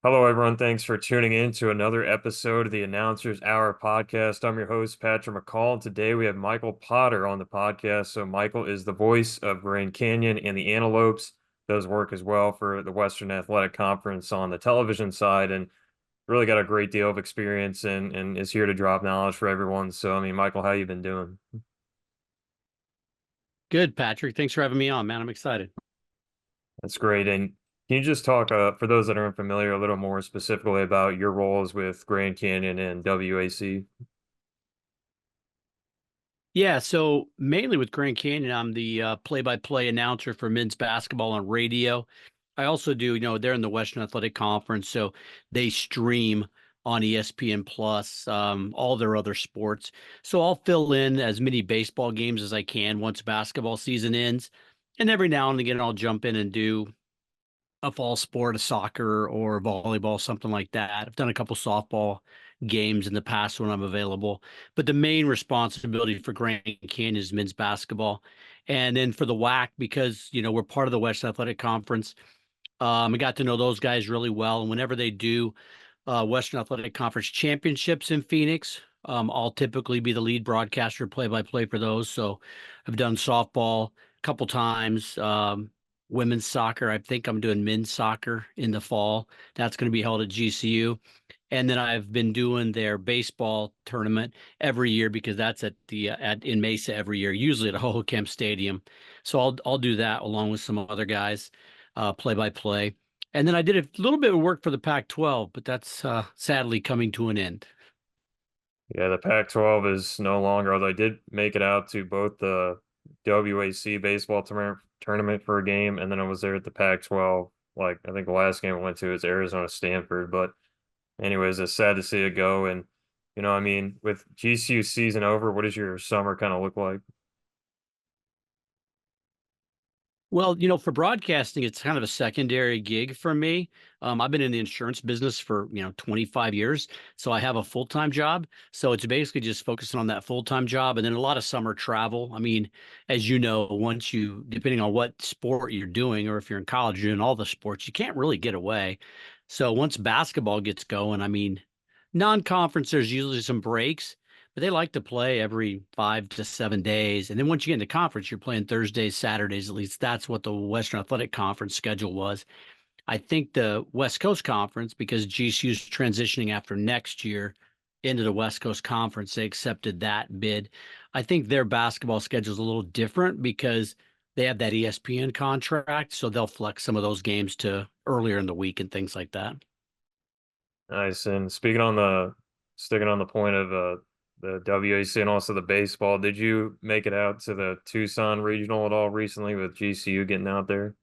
Hello, everyone. Thanks for tuning in to another episode of the Announcers Hour podcast. I'm your host, Patrick McCall, and today we have Michael Potter on the podcast. So, Michael is the voice of Grand Canyon and the Antelopes, does work as well for the Western Athletic Conference on the television side, and really got a great deal of experience and is here to drop knowledge for everyone. So, I mean, Michael, how you been doing? Good, Patrick. Thanks for having me on, man. I'm excited. That's great. And can you just talk, for those that are unfamiliar, a little more specifically about your roles with Grand Canyon and WAC? Yeah, so mainly with Grand Canyon, I'm the play-by-play announcer for men's basketball on radio. I also do, they're in the Western Athletic Conference, so they stream on ESPN Plus, all their other sports. So I'll fill in as many baseball games as I can once basketball season ends. And every now and again, I'll jump in and do a fall sport, a soccer or volleyball, something like that. I've done a couple softball games in the past when I'm available, but the main responsibility for Grand Canyon is men's basketball. And then for the WAC, because we're part of the West Athletic Conference, I got to know those guys really well. And whenever they do Western Athletic Conference championships in Phoenix, I'll typically be the lead broadcaster, play-by-play for those. So I've done softball a couple times, women's soccer. I think I'm doing men's soccer in the fall. That's going to be held at GCU. And then I've been doing their baseball tournament every year because that's at in Mesa every year, usually at a Hohokam Stadium. So I'll do that along with some other guys, play by play. And then I did a little bit of work for the Pac-12, but that's sadly coming to an end. Yeah, the Pac-12 is no longer, although I did make it out to both the WAC baseball tournament for a game, and then I was there at the Pac-12. Like, I think the last game I went to was Arizona Stanford. But anyways, it's sad to see it go. And, I mean, with GCU season over, what does your summer kind of look like? Well, for broadcasting, it's kind of a secondary gig for me. I've been in the insurance business for, 25 years. So I have a full-time job. So it's basically just focusing on that full-time job and then a lot of summer travel. I mean, as you know, depending on what sport you're doing, or if you're in college, you're doing all the sports, you can't really get away. So once basketball gets going, I mean, non-conference, there's usually some breaks, but they like to play every 5 to 7 days. And then once you get into conference, you're playing Thursdays, Saturdays. At least that's what the Western Athletic Conference schedule was. I think the West Coast Conference, because GCU's transitioning after next year into the West Coast Conference, they accepted that bid. I think their basketball schedule is a little different because they have that ESPN contract, so they'll flex some of those games to earlier in the week and things like that. Nice. And sticking on the point of the WAC and also the baseball, did you make it out to the Tucson regional at all recently with GCU getting out there?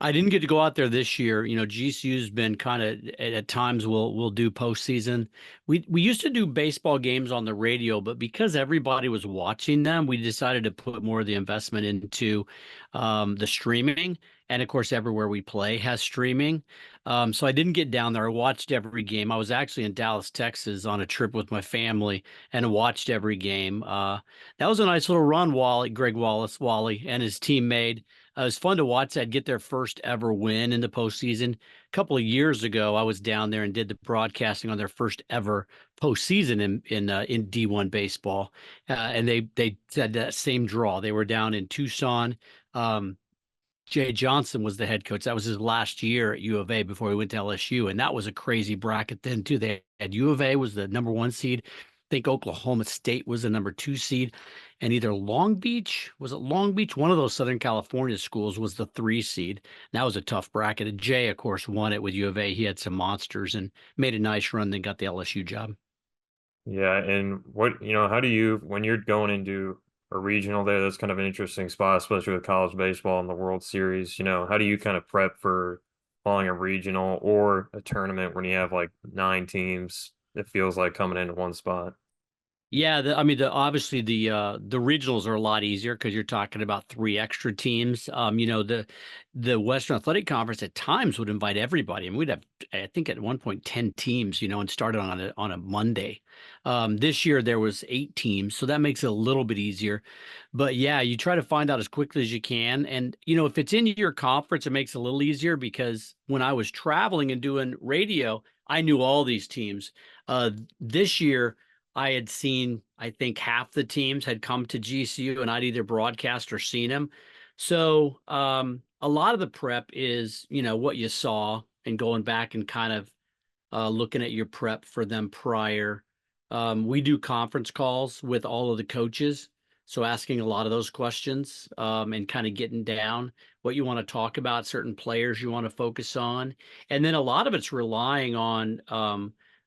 I didn't get to go out there this year. GCU's been kind of at times we'll do postseason. We used to do baseball games on the radio, but because everybody was watching them, we decided to put more of the investment into the streaming. And of course, everywhere we play has streaming. So I didn't get down there. I watched every game. I was actually in Dallas, Texas on a trip with my family and watched every game. That was a nice little run Greg Wally and his team made. It was fun to watch that get their first ever win in the postseason. A couple of years ago, I was down there and did the broadcasting on their first ever postseason in D1 baseball, and they had that same draw. They were down in Tucson. Um, Jay Johnson was the head coach. That was his last year at U of A before he went to LSU, and that was a crazy bracket then too. They had U of A was the number one seed. I think Oklahoma State was the number two seed, and either Long Beach was it Long Beach? One of those Southern California schools was the three seed. That was a tough bracket. And Jay, of course, won it with U of A. He had some monsters and made a nice run. Then got the LSU job. Yeah, and how do you, when you're going into a regional there, that's kind of an interesting spot, especially with college baseball and the World Series, how do you kind of prep for following a regional or a tournament when you have like nine teams, it feels like coming into one spot? Yeah, I mean, obviously the regionals are a lot easier because you're talking about three extra teams. The Western Athletic Conference at times would invite everybody, and we'd have, I think, at one point 10 teams, and started on a Monday. This year there was 8 teams, so that makes it a little bit easier. But yeah, you try to find out as quickly as you can, and if it's in your conference, it makes it a little easier because when I was traveling and doing radio, I knew all these teams. This year. I had seen, I think half the teams had come to GCU and I'd either broadcast or seen them. So a lot of the prep is, what you saw and going back and kind of looking at your prep for them prior. We do conference calls with all of the coaches. So asking a lot of those questions and kind of getting down what you want to talk about, certain players you want to focus on. And then a lot of it's relying on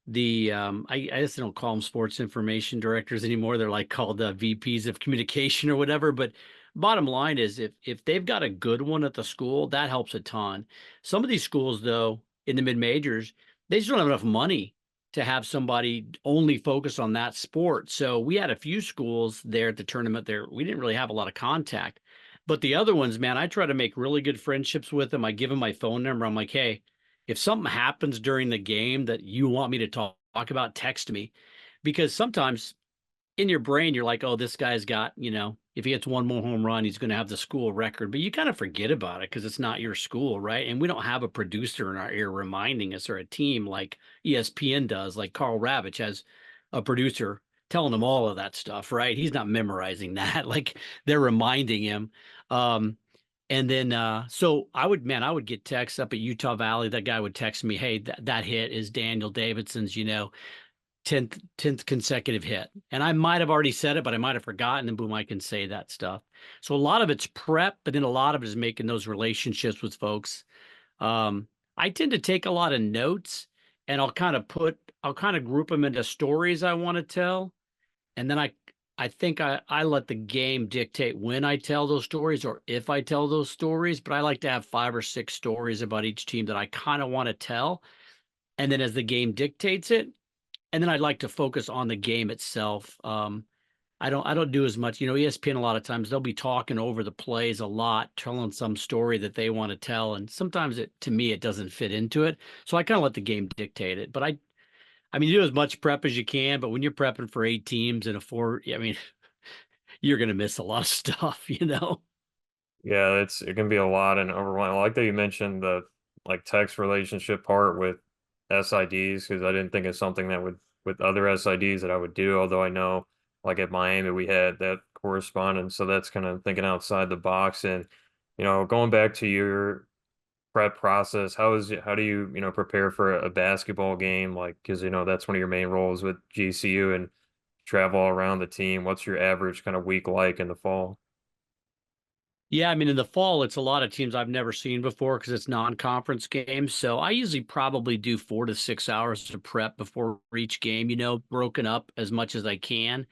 I guess they don't call them sports information directors anymore. They're like called VPs of communication or whatever. But bottom line is if they've got a good one at the school, that helps a ton. Some of these schools, though, in the mid majors, they just don't have enough money to have somebody only focus on that sport. So we had a few schools there at the tournament there. We didn't really have a lot of contact. But the other ones, man, I try to make really good friendships with them. I give them my phone number. I'm like, hey, if something happens during the game that you want me to talk about, text me. Because sometimes in your brain, you're like, oh, this guy's got, if he hits one more home run, he's going to have the school record. But you kind of forget about it because it's not your school, right? And we don't have a producer in our ear reminding us or a team like ESPN does, like Carl Ravitch has a producer telling him all of that stuff, right? He's not memorizing that. Like they're reminding him. Um, and then, so I would get texts up at Utah Valley. That guy would text me, hey, that hit is Daniel Davidson's, 10th consecutive hit. And I might have already said it, but I might have forgotten. And boom, I can say that stuff. So a lot of it's prep, but then a lot of it is making those relationships with folks. Um, I tend to take a lot of notes and I'll kind of group them into stories I want to tell. And then I think I let the game dictate when I tell those stories or if I tell those stories, but I like to have 5 or 6 stories about each team that I kind of want to tell. And then as the game dictates it, and then I'd like to focus on the game itself. I don't do as much. ESPN a lot of times they'll be talking over the plays a lot, telling some story that they want to tell, and sometimes to me it doesn't fit into it. So I kind of let the game dictate it. But I mean, you do as much prep as you can. But when you're prepping for 8 teams and I mean, you're gonna miss a lot of stuff. Yeah, it can be a lot and overwhelming. I like that you mentioned the like text relationship part with SIDs because I didn't think it's something that would with other SIDs that I would do. Although I know like at Miami we had that correspondence, so that's kind of thinking outside the box. And going back to your prep process, how do you prepare for a basketball game? Like because that's one of your main roles with GCU and travel around the team. What's your average kind of week like in the fall? Yeah, I mean, in the fall, it's a lot of teams I've never seen before because it's non-conference games. So I usually probably do 4 to 6 hours to prep before each game, broken up as much as I can.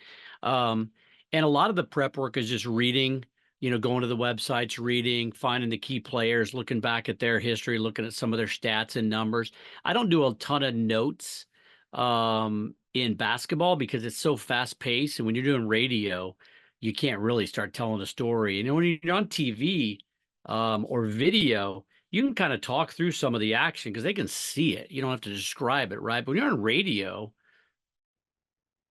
Um, and a lot of the prep work is just reading, going to the websites, reading, finding the key players, looking back at their history, looking at some of their stats and numbers. I don't do a ton of notes in basketball because it's so fast paced. And when you're doing radio, you can't really start telling a story. When you're on TV or video, you can kind of talk through some of the action because they can see it. You don't have to describe it, right? But when you're on radio,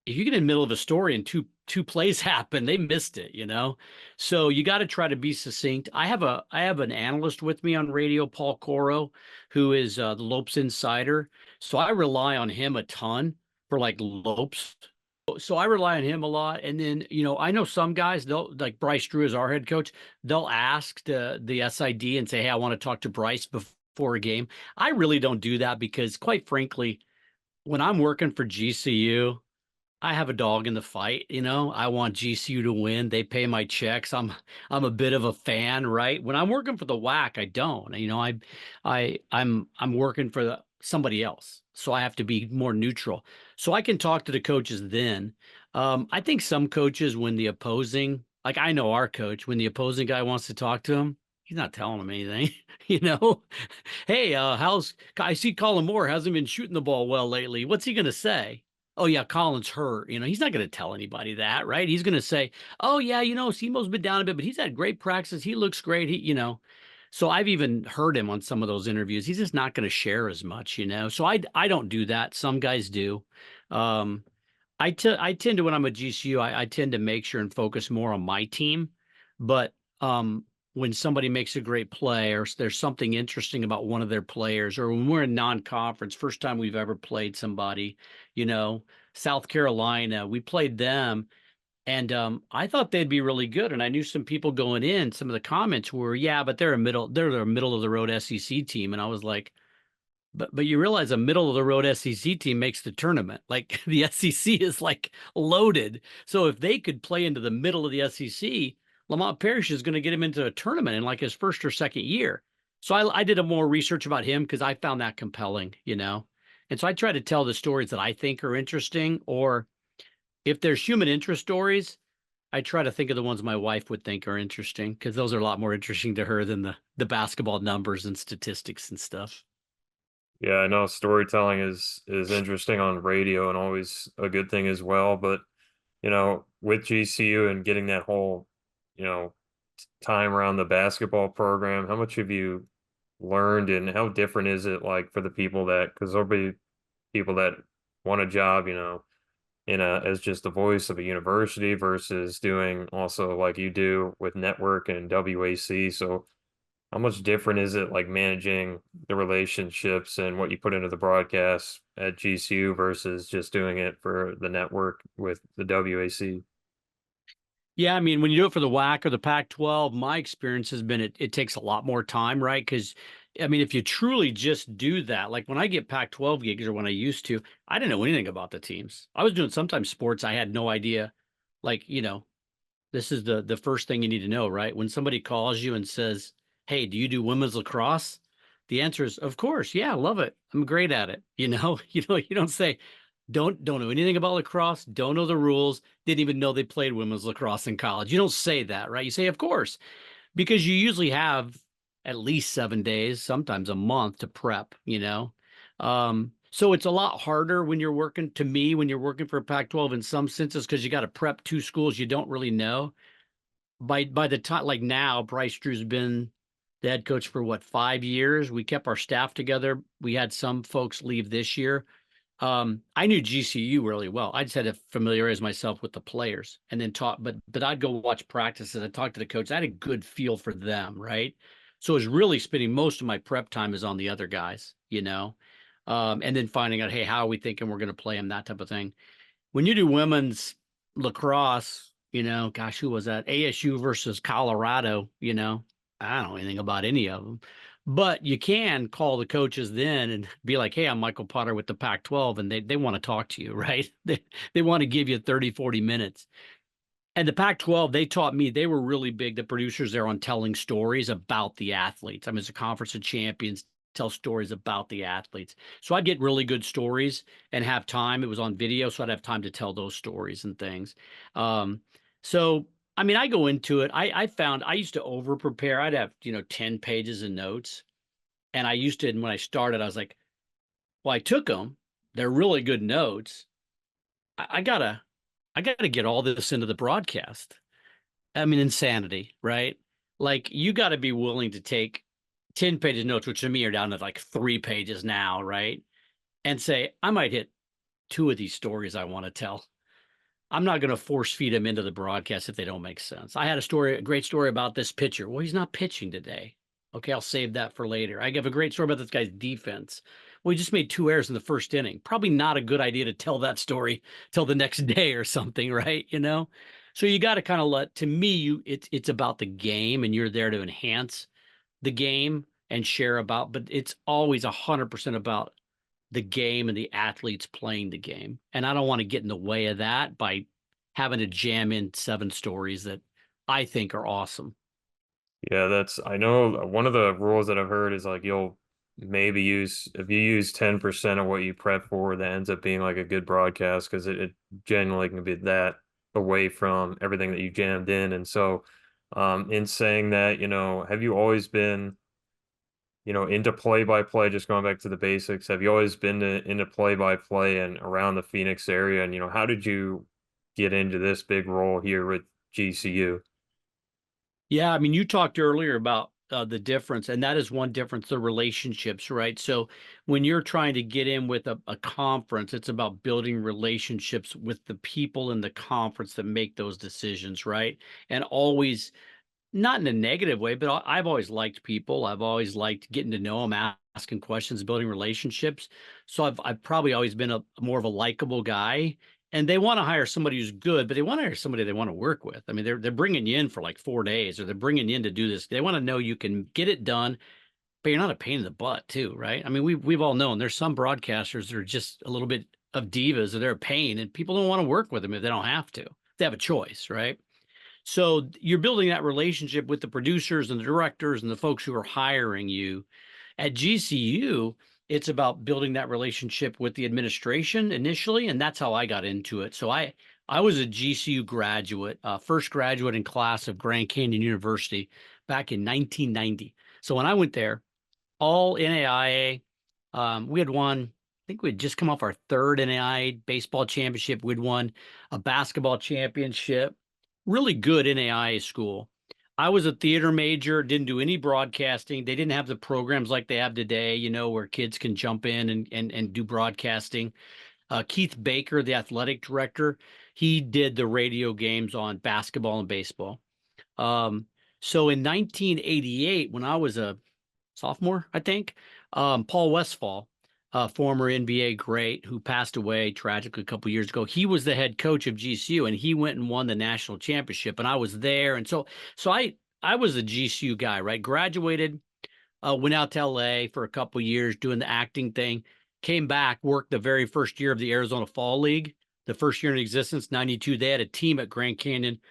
if you get in the middle of a story and two plays happen, they missed it. So you got to try to be succinct. I have an analyst with me on radio, Paul Coro, who is the Lopes insider. So I rely on him a ton for like Lopes. So I rely on him a lot. And then, I know some guys, they'll like Bryce Drew is our head coach. They'll ask the SID and say, hey, I want to talk to Bryce before a game. I really don't do that because quite frankly, when I'm working for GCU, I have a dog in the fight, I want GCU to win. They pay my checks. I'm a bit of a fan, right? When I'm working for the WAC, I don't. I'm working for somebody else. So I have to be more neutral. So I can talk to the coaches then. I think some coaches, when the opposing, like I know our coach, when the opposing guy wants to talk to him, he's not telling him anything, you know. Hey, I see Colin Moore hasn't been shooting the ball well lately. What's he gonna say? oh yeah, Colin's hurt. He's not going to tell anybody that, right? He's going to say, oh yeah, Simo's been down a bit, but he's had great practice. He looks great. So I've even heard him on some of those interviews. He's just not going to share as much. So I don't do that. Some guys do. Um, I tend to, when I'm a GCU, I tend to make sure and focus more on my team. But when somebody makes a great play, or there's something interesting about one of their players, or when we're in non-conference, first time we've ever played somebody, you know, South Carolina, we played them, and I thought they'd be really good. And I knew some people going in, some of the comments were, yeah, but they're a middle of the road SEC team. And I was like, but you realize a middle of the road SEC team makes the tournament. Like the SEC is like loaded. So if they could play into the middle of the SEC, Lamont Parrish is going to get him into a tournament in like his first or second year. So I did a more research about him because I found that compelling. And so I try to tell the stories that I think are interesting, or if there's human interest stories, I try to think of the ones my wife would think are interesting, because those are a lot more interesting to her than the basketball numbers and statistics and stuff. Yeah, I know storytelling is interesting on radio and always a good thing as well. But with GCU and getting that whole, you know, time around the basketball program, how much have you learned and how different is it like for the people that, because there'll be people that want a job, as just the voice of a university versus doing also like you do with network and WAC. So how much different is it like managing the relationships and what you put into the broadcast at GCU versus just doing it for the network with the WAC? Yeah, I mean, when you do it for the WAC or the Pac-12, my experience has been it takes a lot more time, right? Because I mean, if you truly just do that, like when I get Pac-12 gigs or when I used to, I didn't know anything about the teams. I was doing sometimes sports, I had no idea. Like, this is the first thing you need to know, right? When somebody calls you and says, "Hey, do you do women's lacrosse?" The answer is, "Of course, yeah, love it. I'm great at it." You don't say, don't know anything about lacrosse, don't know the ruls, didn't even know they played women's lacrosse in college. You don't say that, right? You say, "Of course," because you usually have at least 7 days, sometimes a month to prep. So it's a lot harder when you're working, to me, when you're working for Pac-12 in some senses, because you got to prep two schools you don't really know. By the time, like now, Bryce Drew's been the head coach for what, 5 years? We kept our staff together. We had some folks leave this year. I knew GCU really well. I just had to familiarize myself with the players and then talk, but I'd go watch practices. I'd talk to the coach. I had a good feel for them, right? So it was really spending most of my prep time is on the other guys. And then finding out, hey, how are we thinking we're going to play them, that type of thing. When you do women's lacrosse, gosh, who was that? ASU versus Colorado. I don't know anything about any of them. But you can call the coaches then and be like, hey, I'm Michael Potter with the Pac-12, and they want to talk to you, right? They want to give you 30, 40 minutes. And the Pac-12, they taught me, they were really big, the producers there, on telling stories about the athletes. I mean, it's a conference of champions, tell stories about the athletes. So I'd get really good stories and have time. It was on video, so I'd have time to tell those stories and things. Um, so I mean, I go into it. I found I used to over prepare. I'd have, 10 pages of notes. And I used to, and when I started, I was like, well, I took them. They're really good notes. I gotta, I gotta get all this into the broadcast. I mean, insanity, right? Like you got to be willing to take 10 pages notes, which to me are down to like 3 pages now, right? And say, I might hit two of these stories I want to tell. I'm not going to force feed them into the broadcast if they don't make sense. I had a great story about this pitcher. Well, he's not pitching today. Okay, I'll save that for later. I have a great story about this guy's defense. Well, he just made 2 errors in the first inning. Probably not a good idea to tell that story till the next day or something, right? So you got to kind of to me, it's about the game, and you're there to enhance the game and share about, but it's always 100% about the game and the athletes playing the game. And I don't want to get in the way of that by having to jam in 7 stories that I think are awesome. Yeah, I know one of the rules that I've heard is like you'll maybe if you use 10% of what you prep for, that ends up being like a good broadcast because it genuinely can be that away from everything that you jammed in. And so, in saying that, have you always been into play-by-play, just going back to the basics? Have you always been into play-by-play and around the Phoenix area? And, how did you get into this big role here with GCU? Yeah, I mean, you talked earlier about the difference, and that is one difference, the relationships, right? So when you're trying to get in with a conference, it's about building relationships with the people in the conference that make those decisions, right? And always, not in a negative way, but I've always liked people. I've always liked getting to know them, asking questions, building relationships. So I've probably always been a more of a likable guy. And they want to hire somebody who's good, but they want to hire somebody they want to work with. I mean, they're bringing you in for like 4 days, or they're bringing you in to do this. They want to know you can get it done, but you're not a pain in the butt too, right? I mean, we've all known there's some broadcasters that are just a little bit of divas, or they're a pain, and people don't want to work with them if they don't have to. They have a choice, right? So you're building that relationship with the producers and the directors and the folks who are hiring you. At GCU, it's about building that relationship with the administration initially, and that's how I got into it. So I was a GCU graduate, first graduate in class of Grand Canyon University back in 1990. So when I went there, all NAIA. We had won, I think we had just come off our third NAIA baseball championship. We'd won a basketball championship. Really good NAIA school. I was a theater major, didn't do any broadcasting. They didn't have the programs like they have today, where kids can jump in and do broadcasting. Keith Baker, the athletic director, he did the radio games on basketball and baseball. Um, so in 1988, when I was a sophomore, I think. Paul Westphal, former NBA great who passed away tragically a couple years ago. He was the head coach of GCU, and he went and won the national championship. And I was there, and so I was a GCU guy, right? Graduated, went out to LA for a couple years doing the acting thing. Came back, worked the very first year of the Arizona Fall League, the first year in existence, '92. They had a team at Grand Canyon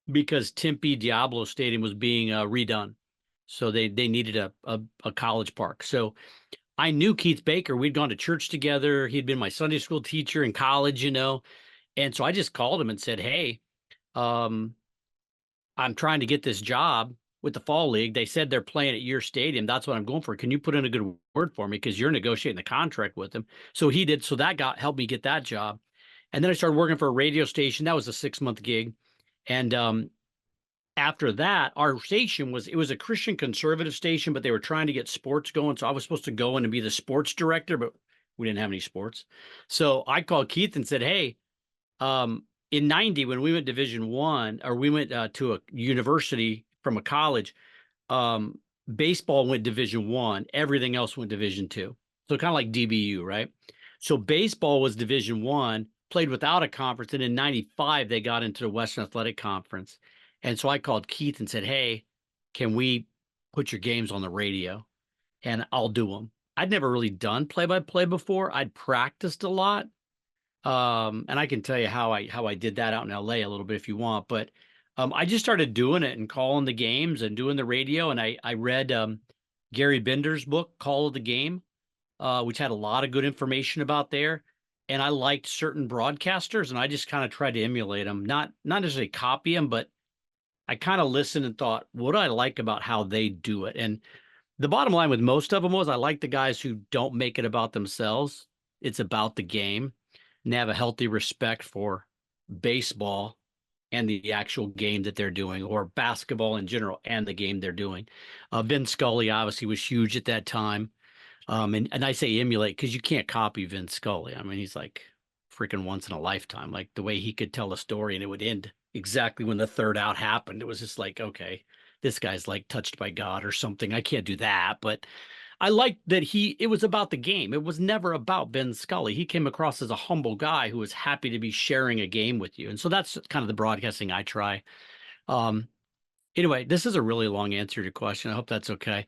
because Tempe Diablo Stadium was being redone. So they needed a college park. So I knew Keith Baker. We'd gone to church together. He'd been my Sunday school teacher in college. And so I just called him and said, "Hey, um, I'm trying to get this job with the Fall League. They said they're playing at your stadium. That's what I'm going for. Can you put in a good word for me? Because you're negotiating the contract with them." So he did. So that helped me get that job. And then I started working for a radio station. That was a 6-month gig. And after that, our station it was a Christian conservative station, but they were trying to get sports going. So I was supposed to go in and be the sports director, but we didn't have any sports. So I called Keith and said, "Hey, in '90, when we went Division 1, or we went to a university from a college, um, baseball went Division 1, everything else went Division 2. So kind of like DBU, right? So baseball was Division 1, played without a conference, and in '95 they got into the Western Athletic Conference. And so I called Keith and said, "Hey, can we put your games on the radio? And I'll do them." I'd never really done play-by-play before. I'd practiced a lot. And I can tell you how I did that out in LA a little bit if you want, but I just started doing it and calling the games and doing the radio. And I read Gary Bender's book, Call of the Game, which had a lot of good information about there. And I liked certain broadcasters, and I just kind of tried to emulate them, not necessarily copy them, but I kind of listened and thought, what do I like about how they do it? And the bottom line with most of them was I like the guys who don't make it about themselves. It's about the game, and they have a healthy respect for baseball and the actual game that they're doing, or basketball in general and the game they're doing. Vin Scully obviously was huge at that time. And I say emulate because you can't copy Vin Scully. I mean, he's like freaking once in a lifetime. Like the way he could tell a story and it would end exactly when the third out happened. It was just like, okay, this guy's like touched by God or something. I can't do that. But I liked that it was about the game. It was never about Ben Scully. He came across as a humble guy who was happy to be sharing a game with you. And so that's kind of the broadcasting I try. Um, anyway, this is a really long answer to your question. I hope that's okay.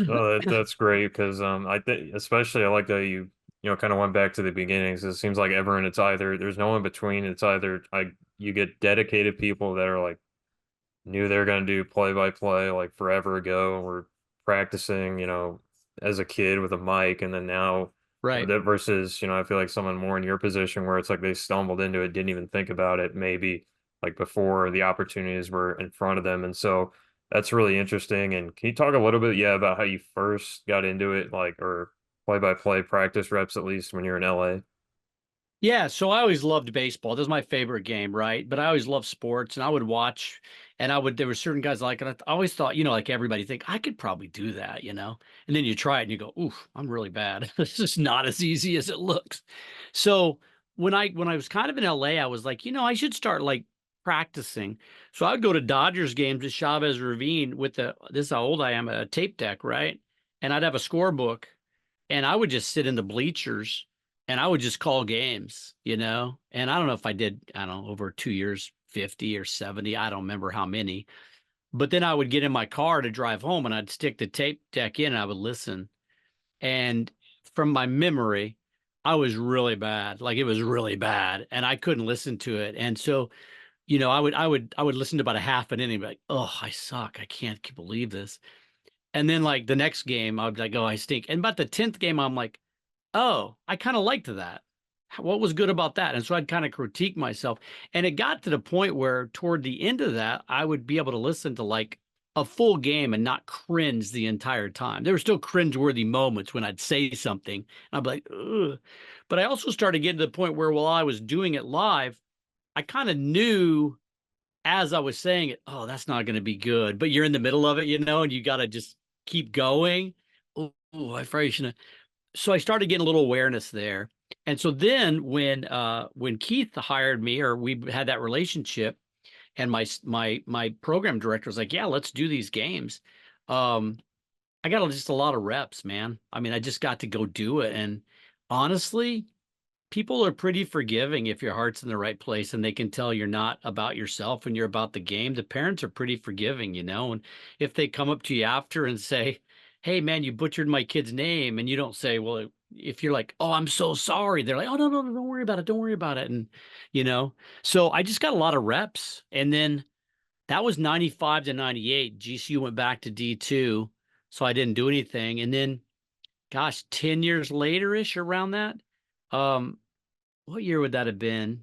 Oh, that's great because I think especially I like that you kind of went back to the beginnings. It seems like everyone it's either there's no in between. It's either you get dedicated people that are like knew they're going to do play-by-play like forever ago, or practicing, as a kid with a mic, and then now, Right. that versus, I feel like someone more in your position where it's like they stumbled into it, didn't even think about it, maybe like before the opportunities were in front of them. And so, That's really interesting. And can you talk a little bit, yeah, about how you first got into it, like, or play-by-play practice reps at least when you're in LA? Yeah, so I always loved baseball. This is my favorite game, right? But I always loved sports and I would watch and there were certain guys like, and I always thought, like everybody think I could probably do that. And then you try it and you go, oof, I'm really bad. It's just not as easy as it looks. So when I was kind of in LA, I was like, I should start like practicing. So I would go to Dodgers games at Chavez Ravine with this is how old I am, a tape deck, right? And I'd have a scorebook and I would just sit in the bleachers and I would just call games. And I don't know if I did, I don't know, over 2 years, 50 or 70. I don't remember how many. But then I would get in my car to drive home and I'd stick the tape deck in and I would listen. And from my memory, I was really bad. Like it was really bad. And I couldn't listen to it. And so, I would listen to about a half an inning, and be like, oh, I suck. I can't believe this. And then like the next game, I'd be like, oh, I stink. And about the 10th game, I'm like, oh, I kind of liked that. What was good about that? And so I'd kind of critique myself. And it got to the point where toward the end of that, I would be able to listen to like a full game and not cringe the entire time. There were still cringe-worthy moments when I'd say something and I'd be like, ugh. But I also started getting to the point where while I was doing it live, I kind of knew as I was saying it, oh, that's not going to be good. But you're in the middle of it, and you got to just keep going. Oh, I probably shouldn't. So I started getting a little awareness there. And so then when Keith hired me or we had that relationship and my program director was like, "Yeah, let's do these games." Um I got just a lot of reps, man. I mean, I just got to go do it and honestly, people are pretty forgiving if your heart's in the right place and they can tell you're not about yourself and you're about the game. The parents are pretty forgiving. And if they come up to you after and say, hey, man, you butchered my kid's name, and you don't say, well, if you're like, oh, I'm so sorry, they're like, oh, no, no, no, don't worry about it. Don't worry about it. And, so I just got a lot of reps. And then that was 95 to 98. GCU went back to D2. So I didn't do anything. And then, gosh, 10 years later ish around that. Um, what year would that have been?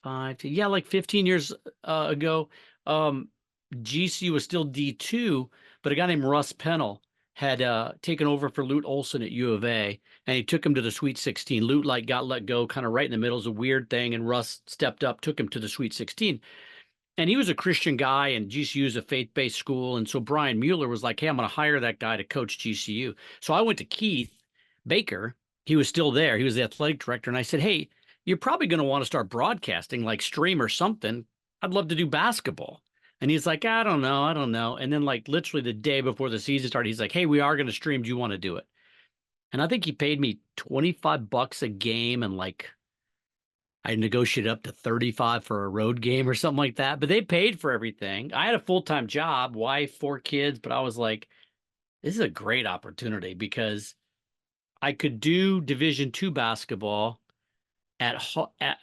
Yeah, like 15 years ago. Um, GC was still D2, but a guy named Russ Pennell had taken over for Lute Olson at U of A, and he took him to the Sweet 16. Lute like got let go kind of right in the middle. It was a weird thing, and Russ stepped up, took him to the Sweet 16. And he was a Christian guy, and GCU is a faith-based school. And so Brian Mueller was like, hey, I'm going to hire that guy to coach GCU. So I went to Keith Baker. He was still there. He was the athletic director. And I said, hey, you're probably going to want to start broadcasting, like stream or something. I'd love to do basketball. And he's like, I don't know. I don't know. And then, like, literally the day before the season started, he's like, hey, we are going to stream. Do you want to do it? And I think he paid me $25 a game and like I negotiated up to 35 for a road game or something like that, but they paid for everything. I had a full-time job, wife, 4 kids, but I was like, this is a great opportunity because I could do Division II basketball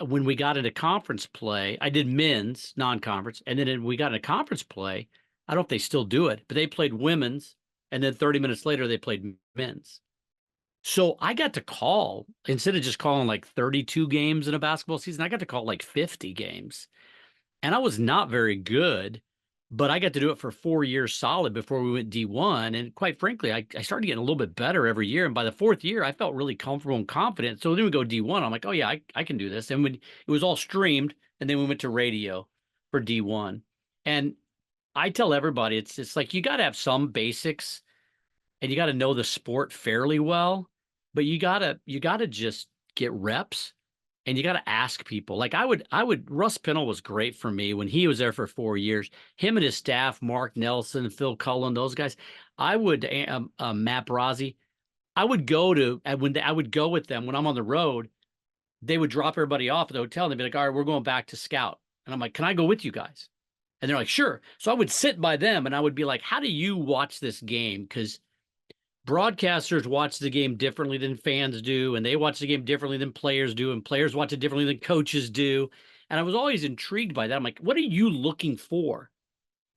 when we got into conference play. I did men's non-conference, and then we got into conference play. I don't know if they still do it, but they played women's, and then 30 minutes later they played men's. So I got to call instead of just calling like 32 games in a basketball season, I got to call like 50 games. And I was not very good, but I got to do it for 4 years solid before we went D1. And quite frankly, I started getting a little bit better every year. And by the fourth year, I felt really comfortable and confident. So then we go D1. I'm like, oh, yeah, I can do this. And when it was all streamed, and then we went to radio for D1. And I tell everybody, it's like you got to have some basics and you got to know the sport fairly well, but you gotta just get reps and you got to ask people. Like Russ Pennell was great for me when he was there for 4 years. Him and his staff, Mark Nelson, Phil Cullen, those guys. Matt Brazzi. I would go to and when I would go with them when I'm on the road. They would drop everybody off at the hotel and they'd be like, "All right, we're going back to scout." And I'm like, "Can I go with you guys?" And they're like, "Sure." So I would sit by them and I would be like, "How do you watch this game?" Because broadcasters watch the game differently than fans do, and they watch the game differently than players do, and players watch it differently than coaches do. And I was always intrigued by that. I'm like, what are you looking for?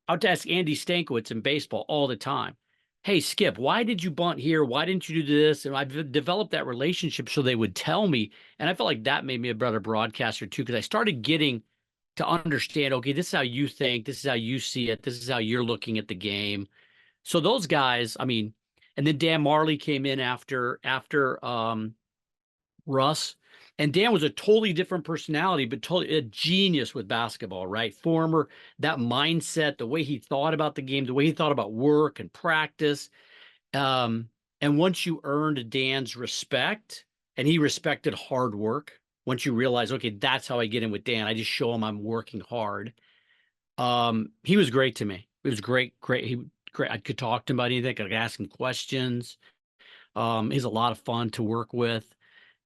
I would ask Andy Stankiewicz in baseball all the time. Hey, Skip, why did you bunt here? Why didn't you do this? And I've developed that relationship so they would tell me. And I felt like that made me a better broadcaster too, because I started getting to understand, okay, this is how you think, this is how you see it, this is how you're looking at the game. So those guys, I mean, and then Dan Marley came in after Russ. And Dan was a totally different personality, but totally a genius with basketball, right? Former, that mindset, the way he thought about the game, the way he thought about work and practice. Um, and once you earned Dan's respect, and he respected hard work, once you realize, okay, that's how I get in with Dan. I just show him I'm working hard. He was great to me. It was great, great. He great. I could talk to him about anything. I could ask him questions. He's a lot of fun to work with.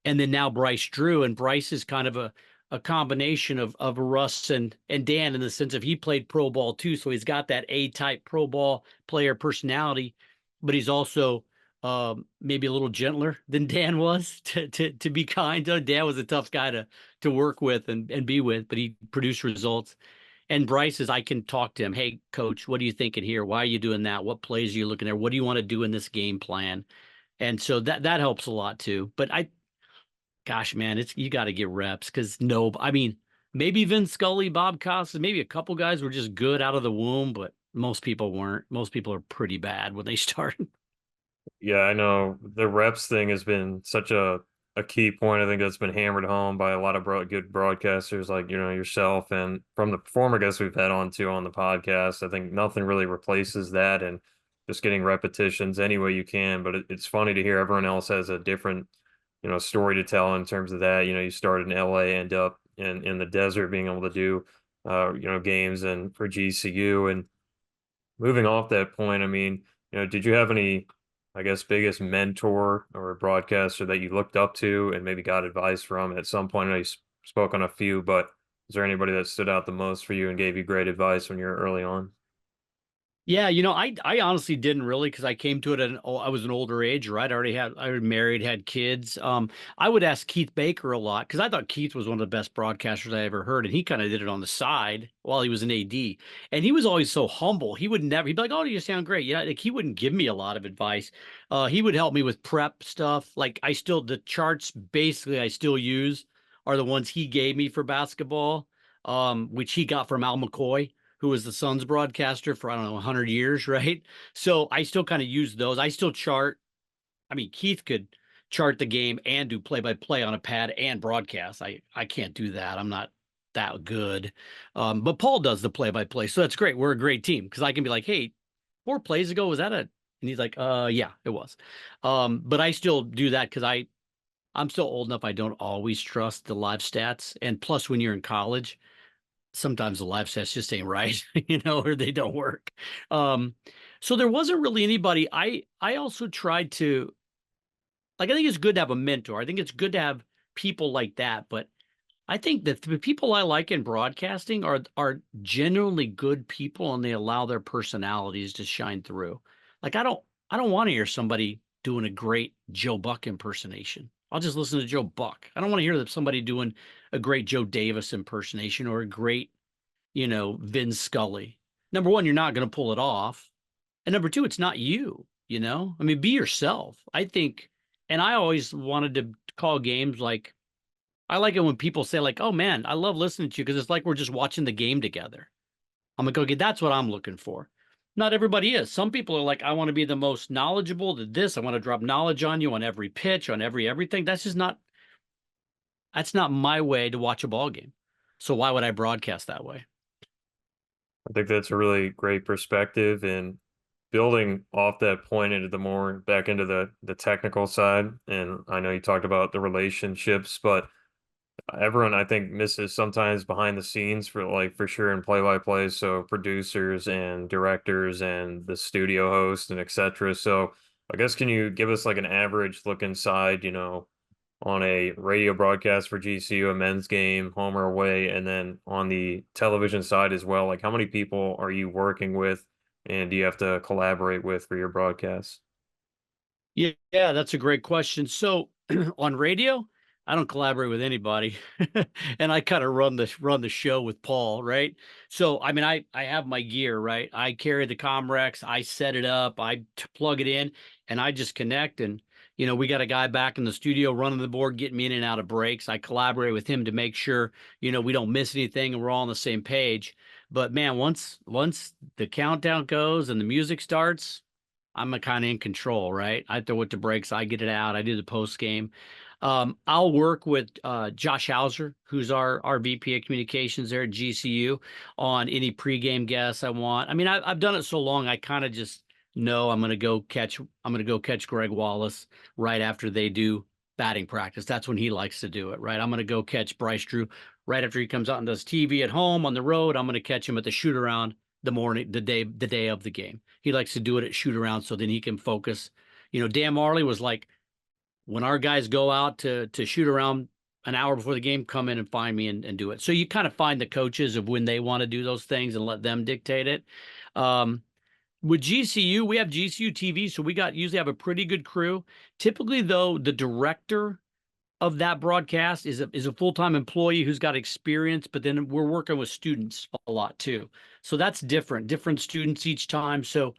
And then now Bryce Drew, and Bryce is kind of a combination of Russ and Dan in the sense of he played pro ball too, so he's got that A-type pro ball player personality, but he's also maybe a little gentler than Dan was to be kind. Dan was a tough guy to work with and be with, but he produced results. And Bryce is, I can talk to him. Hey, coach, what are you thinking here? Why are you doing that? What plays are you looking at? What do you want to do in this game plan? And so that helps a lot too. But gosh, man, it's you got to get reps because no, I mean, maybe Vin Scully, Bob Costas, maybe a couple guys were just good out of the womb, but most people weren't. Most people are pretty bad when they start. Yeah, I know the reps thing has been such a key point. I think that's been hammered home by a lot of good broadcasters like, yourself and from the former guests we've had on too on the podcast. I think nothing really replaces that and just getting repetitions any way you can. But it's funny to hear everyone else has a different, story to tell in terms of that. You started in LA, end up in the desert being able to do games and for GCU. And moving off that point, I mean, did you have any, I guess, biggest mentor or broadcaster that you looked up to and maybe got advice from at some point? I know you spoke on a few, but is there anybody that stood out the most for you and gave you great advice when you were early on? Yeah, I honestly didn't really because I came to it I was an older age, right? I was married, had kids. I would ask Keith Baker a lot because I thought Keith was one of the best broadcasters I ever heard, and he kind of did it on the side while he was an AD. And he was always so humble. He'd be like, "Oh, you sound great." Yeah, like he wouldn't give me a lot of advice. He would help me with prep stuff. Like the charts basically I still use are the ones he gave me for basketball, which he got from Al McCoy, who was the Suns broadcaster for, I don't know, 100 years, right? So I still kind of use those. I still chart. I mean, Keith could chart the game and do play by play on a pad and broadcast. I can't do that. I'm not that good. But Paul does the play by play. So that's great. We're a great team because I can be like, hey, 4 plays ago, was that a, and he's like, yeah, it was. But I still do that because I'm still old enough. I don't always trust the live stats. And plus, when you're in college, sometimes the live sets just ain't right, or they don't work. Um, so there wasn't really anybody. I also tried to like I think it's good to have a mentor. I think it's good to have people like that, but I think that the people I like in broadcasting are genuinely good people and they allow their personalities to shine through. Like I don't want to hear somebody doing a great Joe Buck impersonation. I'll just listen to Joe Buck. I don't want to hear that somebody doing a great Joe Davis impersonation or a great Vin Scully. Number one, you're not going to pull it off. And number two, it's not you. I mean, be yourself. I think, and I always wanted to call games like, I like it when people say, like, oh man, I love listening to you because it's like we're just watching the game together. I'm like, okay, that's what I'm looking for. Not everybody is. Some people are like, I want to be the most knowledgeable to this. I want to drop knowledge on you on every pitch, on everything. That's not my way to watch a ball game. So why would I broadcast that way? I think that's a really great perspective and building off that point into the more back into the technical side. And I know you talked about the relationships, but everyone I think misses sometimes behind the scenes for sure in play-by-play. So producers and directors and the studio host and etc. So I guess can you give us like an average look inside, on a radio broadcast for GCU, a men's game, home or away, and then on the television side as well? Like how many people are you working with and do you have to collaborate with for your broadcasts? Yeah, that's a great question. So on radio, I don't collaborate with anybody, and I kind of run the show with Paul, right? So I mean, I have my gear, right? I carry the Comrex, I set it up, plug it in, and I just connect. And We got a guy back in the studio running the board, getting me in and out of breaks. I collaborate with him to make sure, we don't miss anything and we're all on the same page. But man, once the countdown goes and the music starts, I'm kind of in control, right? I throw it to breaks, I get it out, I do the post game. I'll work with Josh Hauser, who's our VP of communications there at GCU, on any pregame guests I want. I mean, I've done it so long, I kind of just know I'm gonna go catch Greg Wallace right after they do batting practice. That's when he likes to do it, right? I'm gonna go catch Bryce Drew right after he comes out and does TV at home on the road. I'm gonna catch him at the shoot around the day of the game. He likes to do it at shoot around so then he can focus. Dan Marley was like, when our guys go out to shoot around an hour before the game, come in and find me and do it. So you kind of find the coaches of when they want to do those things and let them dictate it. With GCU, we have GCU TV, so usually have a pretty good crew. Typically, though, the director of that broadcast is a full-time employee who's got experience, but then we're working with students a lot too. So that's different students each time. So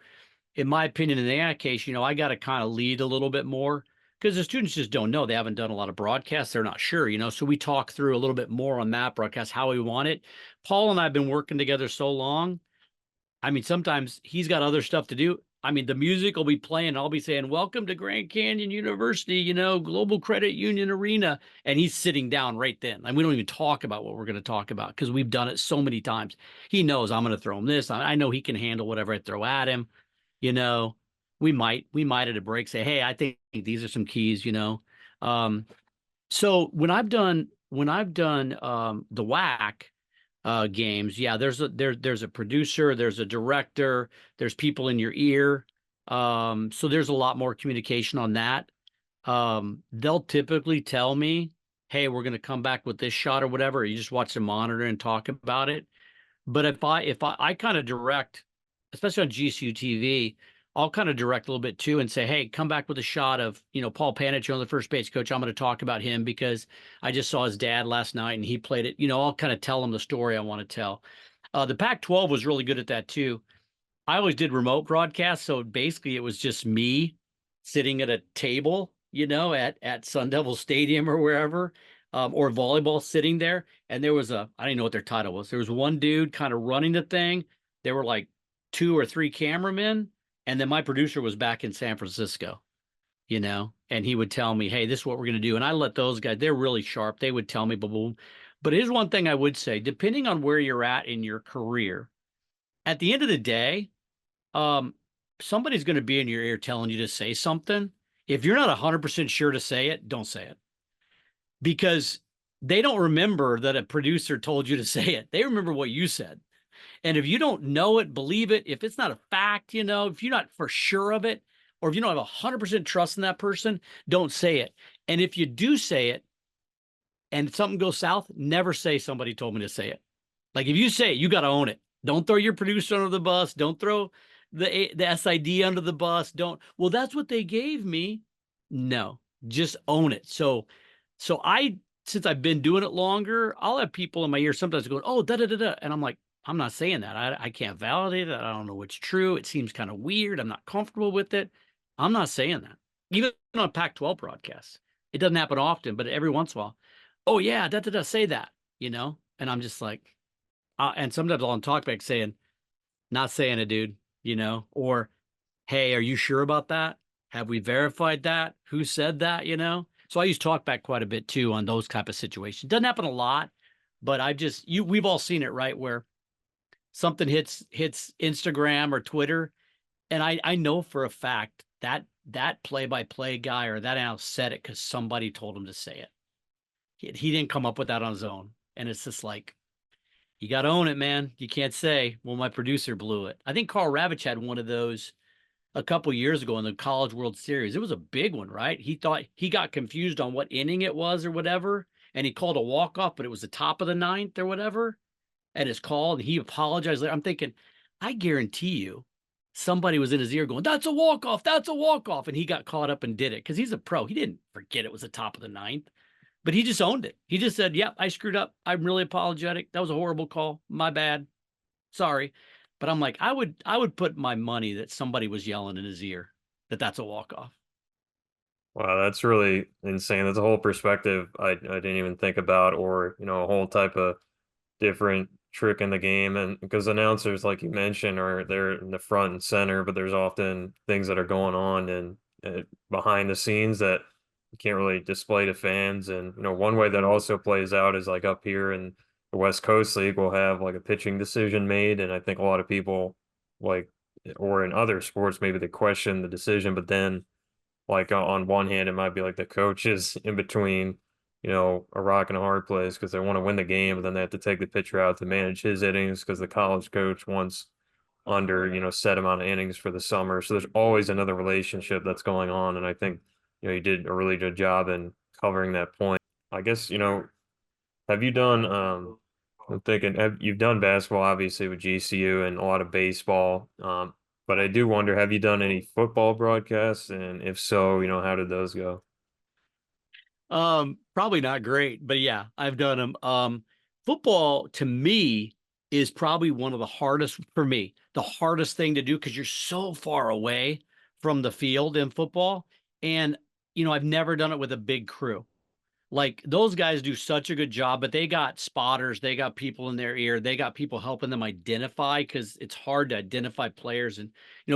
in my opinion, in that case, I got to kind of lead a little bit more because the students just don't know. They haven't done a lot of broadcasts. They're not sure, So we talk through a little bit more on that broadcast, how we want it. Paul and I have been working together so long. I mean, sometimes he's got other stuff to do. I mean, the music will be playing. I'll be saying, "Welcome to Grand Canyon University, Global Credit Union Arena." And he's sitting down right then. And we don't even talk about what we're going to talk about because we've done it so many times. He knows I'm going to throw him this. I know he can handle whatever I throw at him. You know, we might at a break say, "Hey, I think these are some keys," So when I've done the WAC games, yeah, there's a producer, there's a director, there's people in your ear. So there's a lot more communication on that. They'll typically tell me, "Hey, we're gonna come back with this shot or whatever." You just watch the monitor and talk about it. But if I kind of direct, especially on GCU TV, I'll kind of direct a little bit too and say, "Hey, come back with a shot of, Paul Panich on the first base coach. I'm going to talk about him because I just saw his dad last night and he played it." I'll kind of tell him the story I want to tell. The Pac-12 was really good at that too. I always did remote broadcasts, so basically it was just me sitting at a table, at Sun Devil Stadium or wherever, or volleyball sitting there. And there was I didn't know what their title was. There was one dude kind of running the thing. There were like 2 or 3 cameramen, and then my producer was back in San Francisco, and he would tell me, "Hey, this is what we're going to do." And I let those guys, they're really sharp. They would tell me, boom, boom. But here's one thing I would say, depending on where you're at in your career, at the end of the day, um, somebody's going to be in your ear telling you to say something. If you're not 100% sure to say it, don't say it because they don't remember that a producer told you to say it. They remember what you said. And if you don't know it, believe it, if it's not a fact, if you're not for sure of it, or if you don't have 100% trust in that person, don't say it. And if you do say it and something goes south, never say somebody told me to say it. Like if you say it, you got to own it. Don't throw your producer under the bus. Don't throw the SID under the bus. Well, that's what they gave me. No, just own it. So since I've been doing it longer, I'll have people in my ear sometimes going, "Oh, da da da da," and I'm like, "I'm not saying that. I can't validate it. I don't know what's true. It seems kind of weird. I'm not comfortable with it. I'm not saying that." Even on Pac-12 broadcasts, it doesn't happen often, but every once in a while, "Oh yeah, da da da, say that," and I'm just like, and sometimes I'll on talkback saying, "Not saying it, dude," or, "Hey, are you sure about that? Have we verified that? Who said that?" So I use talkback quite a bit too on those type of situations. Doesn't happen a lot, but we've all seen it, right? Where something hits Instagram or Twitter, and I know for a fact that that play-by-play guy or that analyst said it because somebody told him to say it. He didn't come up with that on his own. And it's just like, you got to own it, man. You can't say, "Well, my producer blew it." I think Carl Ravitch had one of those a couple years ago in the College World Series. It was a big one, right? He thought he got confused on what inning it was or whatever, and he called a walk-off, but it was the top of the ninth or whatever. And it's called, and he apologized later. I'm thinking, I guarantee you somebody was in his ear going, "That's a walk-off, that's a walk-off." And he got caught up and did it because he's a pro. He didn't forget it was the top of the ninth, but he just owned it. He just said, "Yep, I screwed up. I'm really apologetic. That was a horrible call. My bad. Sorry." But I'm like, I would put my money that somebody was yelling in his ear that that's a walk-off. Wow, that's really insane. That's a whole perspective I didn't even think about, or a whole type of different trick in the game. And because announcers, like you mentioned, are they're in the front and center, but there's often things that are going on and behind the scenes that you can't really display to fans. And one way that also plays out is like up here in the West Coast League, we'll have like a pitching decision made, and I think a lot of people like, or in other sports, maybe they question the decision, but then like on one hand, it might be like the coach is in between, a rock and a hard place because they want to win the game, but then they have to take the pitcher out to manage his innings because the college coach wants under, set amount of innings for the summer. So there's always another relationship that's going on. And I think, you did a really good job in covering that point. I guess, have you done, I'm thinking, you've done basketball obviously with GCU and a lot of baseball. But I do wonder, have you done any football broadcasts? And if so, how did those go? Probably not great, but yeah, I've done them. Football to me is probably one of the hardest for me, the hardest thing to do because you're so far away from the field in football. And, I've never done it with a big crew. Like those guys do such a good job, but they got spotters, they got people in their ear, they got people helping them identify because it's hard to identify players. And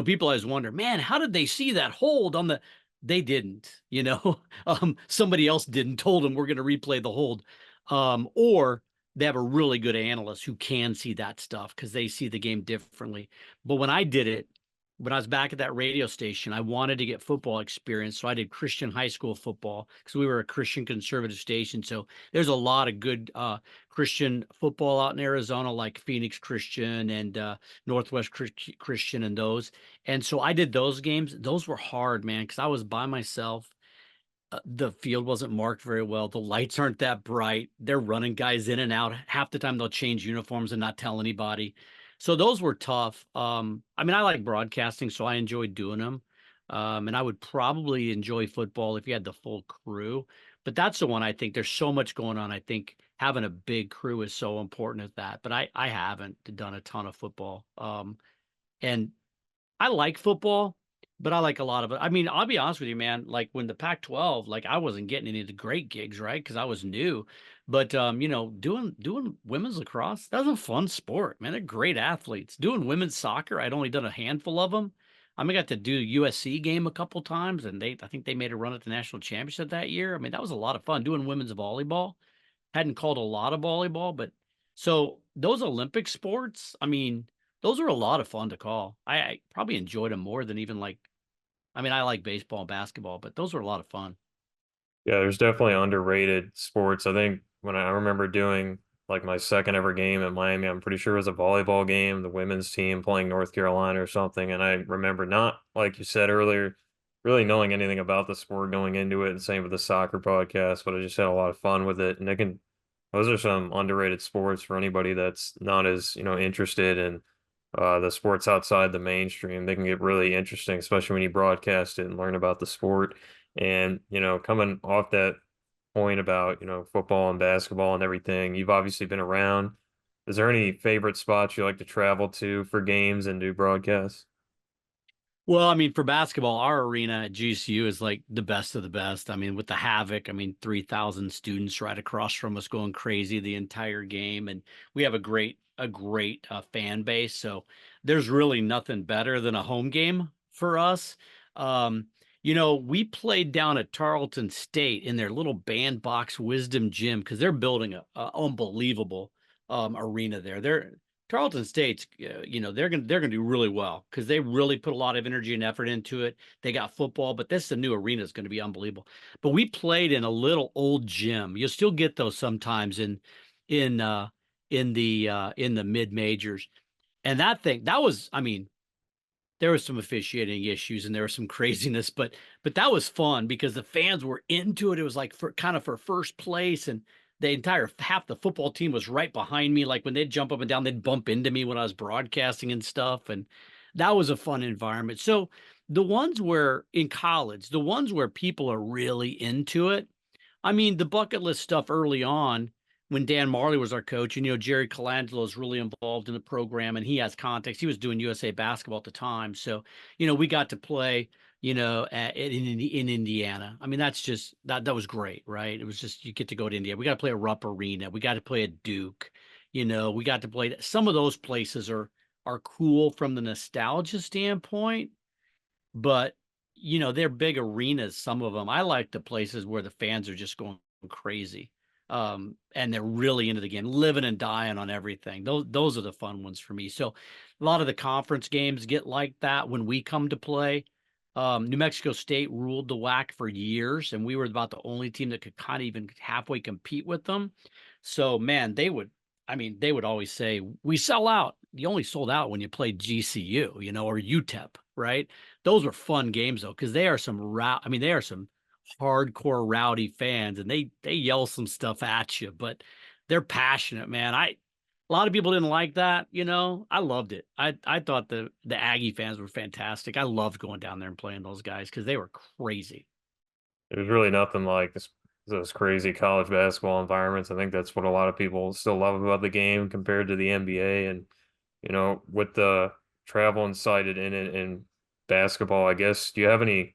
people always wonder, man, how did they see that hold on the? They didn't, somebody else didn't told them we're going to replay the hold, or they have a really good analyst who can see that stuff because they see the game differently. But when I did it, when I was back at that radio station, I wanted to get football experience. So I did Christian high school football because we were a Christian conservative station. So there's a lot of good Christian football out in Arizona, like Phoenix Christian and Northwest Christian and those. And so I did those games. Those were hard, man, because I was by myself. The field wasn't marked very well. The lights aren't that bright. They're running guys in and out. Half the time they'll change uniforms and not tell anybody. So those were tough. I mean, I like broadcasting, so I enjoyed doing them. And I would probably enjoy football if you had the full crew. But that's the one I think there's so much going on. I think having a big crew is so important at that. But I haven't done a ton of football. And I like football, but I like a lot of it. I mean, I'll be honest with you, man. Like when the Pac-12, like I wasn't getting any of the great gigs, right? Because I was new. But doing women's lacrosse, that's a fun sport, man. They're great athletes. Doing women's soccer, I'd only done a handful of them. I got to do USC game a couple times, and I think they made a run at the national championship that year. I mean, that was a lot of fun. Doing women's volleyball, hadn't called a lot of volleyball, but so those Olympic sports, I mean, those are a lot of fun to call. I probably enjoyed them more than even like, I mean, I like baseball and basketball, but those were a lot of fun. Yeah, there's definitely underrated sports. I think when I remember doing like my second ever game in Miami, I'm pretty sure it was a volleyball game, the women's team playing North Carolina or something. And I remember not, like you said earlier, really knowing anything about the sport going into it. And same with the soccer podcast, but I just had a lot of fun with it. And those are some underrated sports for anybody that's not as, interested in the sports outside the mainstream. They can get really interesting, especially when you broadcast it and learn about the sport. And, coming off that point about, football and basketball and everything, you've obviously been around. Is there any favorite spots you like to travel to for games and do broadcasts? Well, I mean, for basketball, our arena at GCU is like the best of the best. I mean, with the Havoc, I mean, 3,000 students right across from us going crazy the entire game. And we have a great fan base. So there's really nothing better than a home game for us. Um, we played down at Tarleton State in their little bandbox Wisdom Gym because they're building a unbelievable arena there. Tarleton State's, they're gonna do really well because they really put a lot of energy and effort into it. They got football, but this the new arena is going to be unbelievable. But we played in a little old gym. You'll still get those sometimes in uh in the mid majors. And that was, I mean, there was some officiating issues and there was some craziness, but that was fun because the fans were into it. It was like for kind of for first place, and the entire half the football team was right behind me. Like when they'd jump up and down, they'd bump into me when I was broadcasting and stuff, and that was a fun environment. So the ones where in college, the ones where people are really into it, I mean, the bucket list stuff early on when Dan Marley was our coach, and Jerry Colangelo is really involved in the program and he has context. He was doing USA basketball at the time. So, we got to play in Indiana. I mean, that was great, right? It was just you get to go to India. We got to play a Rupp Arena. We got to play at Duke. We got to play some of those places are cool from the nostalgia standpoint, but they're big arenas, some of them. I like the places where the fans are just going crazy. And they're really into the game, living and dying on everything. Those are the fun ones for me. So a lot of the conference games get like that when we come to play. New Mexico State ruled the WAC for years, and we were about the only team that could kind of even halfway compete with them. So man, they would always say, we sell out. You only sold out when you played GCU, or UTEP, right? Those were fun games though, because they are they are some hardcore rowdy fans, and they yell some stuff at you, but they're passionate, man. A lot of people didn't like that, I loved it. I thought the Aggie fans were fantastic. I loved going down there and playing those guys because they were crazy. There's really nothing like those crazy college basketball environments. I think that's what a lot of people still love about the game compared to the NBA. And, with the travel incited in it in basketball, I guess, do you have any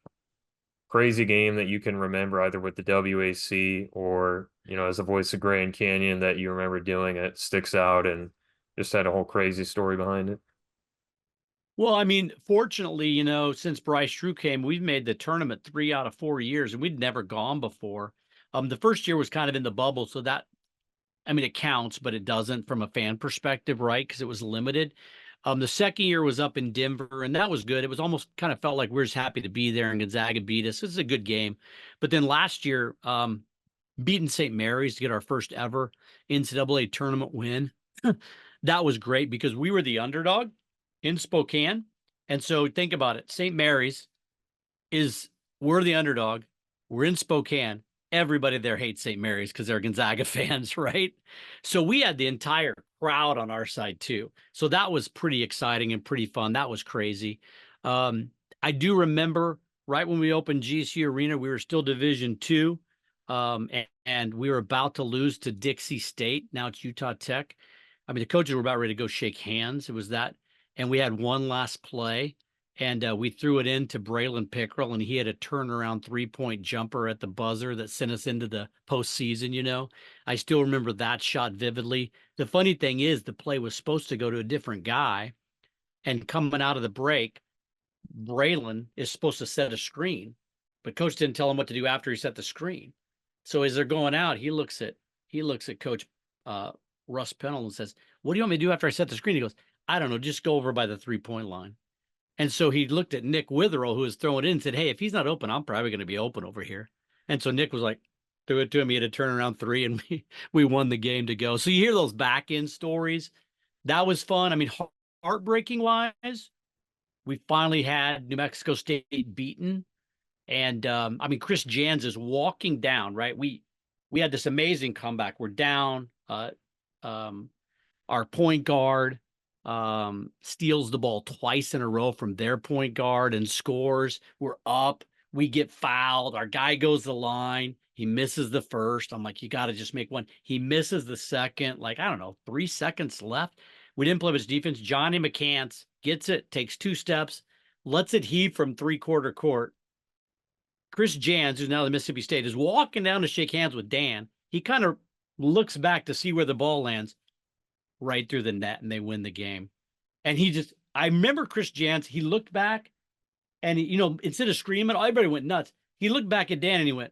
crazy game that you can remember either with the WAC or, as the voice of Grand Canyon that you remember doing it sticks out and just had a whole crazy story behind it? Well, I mean, fortunately, since Bryce Drew came, we've made the tournament 3 out of 4 years, and we'd never gone before. The first year was kind of in the bubble, so it counts, but it doesn't from a fan perspective, right? Because it was limited. The second year was up in Denver, and that was good. It was almost kind of felt like we are just happy to be there, and Gonzaga beat us. This is a good game. But then last year, beating St. Mary's to get our first ever NCAA tournament win. That was great because we were the underdog in Spokane. And so think about it. St. Mary's we're the underdog. We're in Spokane. Everybody there hates St. Mary's because they're Gonzaga fans, right? So we had the entire crowd on our side too. So that was pretty exciting and pretty fun. That was crazy. I do remember right when we opened GCU Arena, we were still Division II, and we were about to lose to Dixie State. Now it's Utah Tech. I mean, the coaches were about ready to go shake hands. It was that, and we had one last play. And we threw it into Braylon Pickrell, and he had a turnaround 3-point jumper at the buzzer that sent us into the postseason. I still remember that shot vividly. The funny thing is the play was supposed to go to a different guy, and coming out of the break, Braylon is supposed to set a screen, but coach didn't tell him what to do after he set the screen. So as they're going out, he looks at Coach Russ Pennell and says, "What do you want me to do after I set the screen?" He goes, "I don't know, just go over by the 3-point line." And so he looked at Nick Witherell, who was throwing it in, and said, "Hey, if he's not open, I'm probably going to be open over here." And so Nick was like, threw it to him. He had a turnaround three, and we won the game to go. So you hear those back end stories. That was fun. I mean, heartbreaking wise, we finally had New Mexico State beaten. And Chris Jans is walking down, right? We had this amazing comeback. We're down. Our point guard steals the ball twice in a row from their point guard and scores. We're up. We get fouled. Our guy goes the line. He misses the first. I'm like, you got to just make one. He misses the second. Like, I don't know, 3 seconds left. We didn't play his defense. Johnny McCants gets it, takes 2 steps, lets it heave from 3-quarter court. Chris Jans, who's now the Mississippi State, is walking down to shake hands with Dan. He kind of looks back to see where the ball lands, right through the net, and they win the game. And I remember Chris Jans, he looked back and instead of screaming, everybody went nuts. He looked back at Dan and he went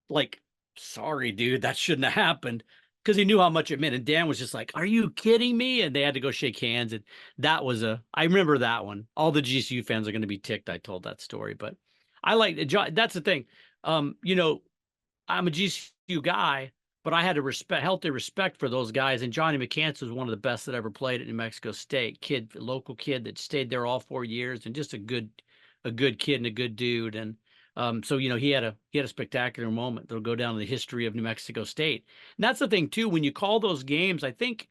like, "Sorry, dude, that shouldn't have happened." Because he knew how much it meant. And Dan was just like, "Are you kidding me?" And they had to go shake hands. And I remember that one. All the GCU fans are going to be ticked I told that story, but I like it. That's the thing. I'm a GCU guy, but I had a healthy respect for those guys. And Johnny McCants was one of the best that ever played at New Mexico State. Local kid that stayed there all 4 years, and just a good kid and a good dude. And so he had a spectacular moment that'll go down in the history of New Mexico State. And that's the thing too. When you call those games, I think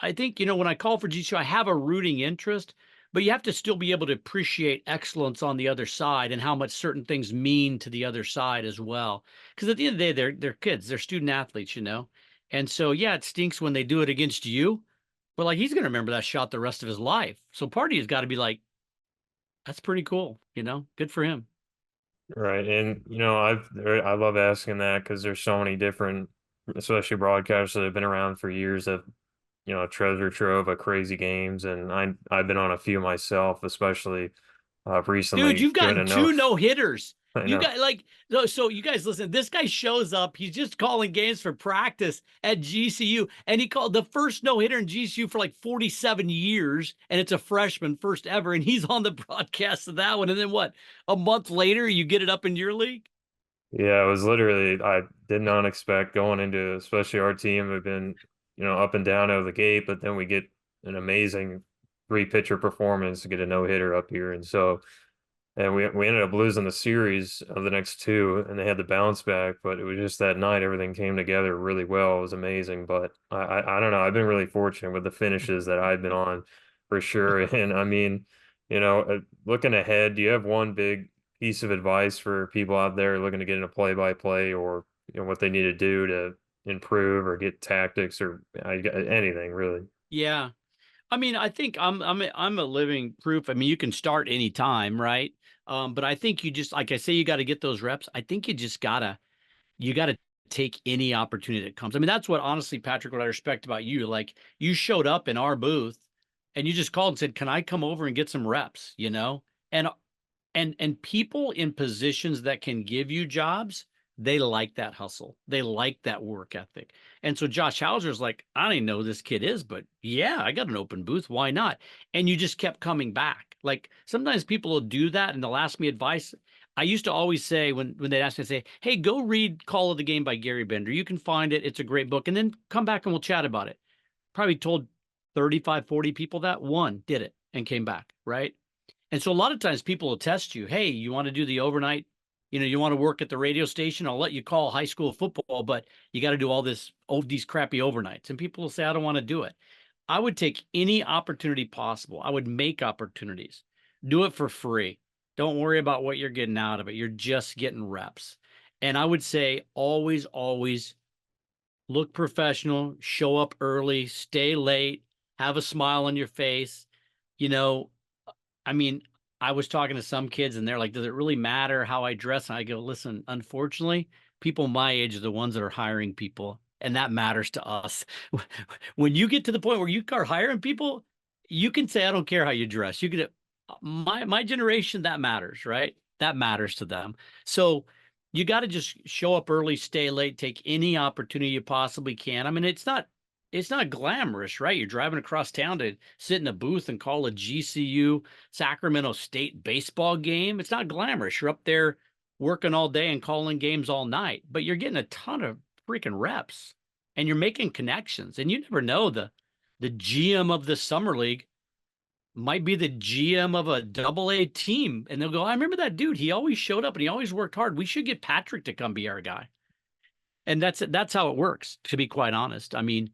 when I call for GCU, I have a rooting interest, but you have to still be able to appreciate excellence on the other side and how much certain things mean to the other side as well. Because at the end of the day, they're kids, they're student athletes, And so, yeah, it stinks when they do it against you, but like he's going to remember that shot the rest of his life. So part of you's got to be like, That's pretty cool, good for him. Right. And, I love asking that because there's so many different, especially broadcasters that have been around for years that, treasure trove of crazy games. And I've been on a few myself, especially Dude, recently you've doing gotten two enough. no hitters. I You know. got like so you guys listen. This guy shows up. He's just calling games for practice at GCU, and he called the first no hitter in GCU for like 47 years, and it's a freshman, first ever, and he's on the broadcast of that one. And then what? A month later, you get it up in your league. Yeah, it was literally, I did not expect going into, especially our team have been, up and down out of the gate, but then we get an amazing three pitcher performance to get a no hitter up here. And so, and we ended up losing the series of the next two, and they had to bounce back. But it was just that night, everything came together really well. It was amazing. But I don't know. I've been really fortunate with the finishes that I've been on for sure. And I mean, looking ahead, do you have one big piece of advice for people out there looking to get into play-by-play, or what they need to do to improve or get tactics or anything really? Yeah. I mean, I think I'm a living proof. I mean, you can start anytime, right? But I think you just like I say, you got to get those reps. I think you gotta take any opportunity that comes. I mean, that's what honestly, Patrick, what I respect about you. Like you showed up in our booth and you just called and said, "Can I come over and get some reps?" And and people in positions that can give you jobs, they like that hustle. They like that work ethic. And so Josh Hauser's like, I don't even know who this kid is, but yeah, I got an open booth. Why not? And you just kept coming back. Like sometimes people will do that and they'll ask me advice. I used to always say when they'd ask me, say, hey, go read Call of the Game by Gary Bender. You can find it. It's a great book. And then come back and we'll chat about it. Probably told 35, 40 people that one did it and came back, right? And so a lot of times people will test you. Hey, you want to do the overnight? You want to work at the radio station? I'll let you call high school football, but you got to do all these crappy overnights. And people will say, I don't want to do it. I would take any opportunity possible. I would make opportunities. Do it for free. Don't worry about what you're getting out of it. You're just getting reps. And I would say always, always look professional, show up early, stay late, have a smile on your face. You know, I mean, I was talking to some kids and they're like, does it really matter how I dress? And I go, listen, unfortunately, people my age are the ones that are hiring people, and that matters to us. When you get to the point where you start hiring people, you can say, I don't care how you dress. You can, my generation, that matters, right? That matters to them. So you got to just show up early, stay late, take any opportunity you possibly can. I mean, it's not glamorous, right? You're driving across town to sit in a booth and call a GCU Sacramento State baseball game. It's not glamorous. You're up there working all day and calling games all night, but you're getting a ton of freaking reps and you're making connections. And you never know, the GM of the summer league might be the GM of a double A team. And they'll go, I remember that dude. He always showed up and he always worked hard. We should get Patrick to come be our guy. And that's how it works, to be quite honest. I mean,